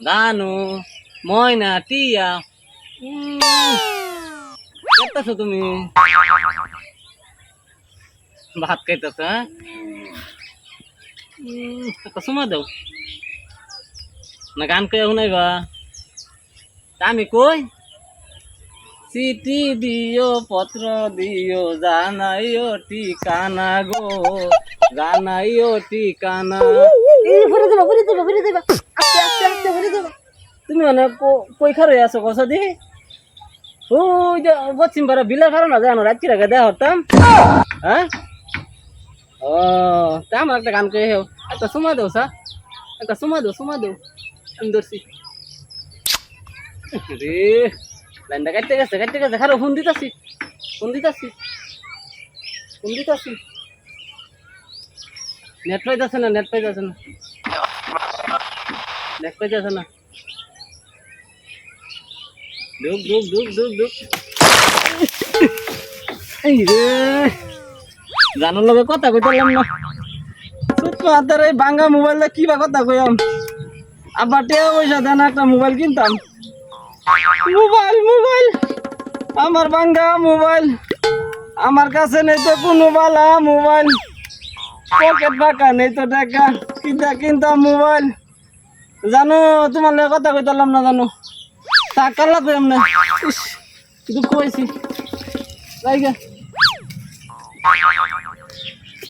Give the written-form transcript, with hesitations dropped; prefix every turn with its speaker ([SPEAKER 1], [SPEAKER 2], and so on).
[SPEAKER 1] গানু ময়না টিয়া কেতাছো তুমি ভাত খাইতেছ হ্যাঁ একটা সময় দাও না গান কে শুনাইবা আমি কই চিঠি দিও পত্র দিও জানাইও ঠিকানা গো জানাইও ঠিকানা ভরে দেবা আস্তে আস্তে আস্তে ভরে দেবা তুমি মানে কই খারে আছো কসা দি ওই যে পশ্চিম পাড়া বিলা খারো না জানো রাত্রি আগে দেয়া হতাম হ্যাঁ ও তা আমার একটা গান কে হেও একটা সময় দাও সা একটা সময় দাও আমি ধরছি রে লাইনটা কাটতে গেছে খারো ফোন দিতাছি নেট পাইতাছে না দুক এই রে জানার লগে কথা কইতাম না ছোট্ট হাতের এই ভাঙা মোবাইলে কি বা কথা কইম আবার টেয়া পয়সা দেন একটা মোবাইল কিনতাম মোবাইল আমার ভাঙ্গা মোবাইল আমার কাছে নেই তো কোনো বালা মোবাইল পকেট ফাঁকা নেই তো টাকা কিনতাম মোবাইল জানো তোমার লগে কথা কইতাম না জানো টাকা লাগবে এমনি দুঃখ হয়েছি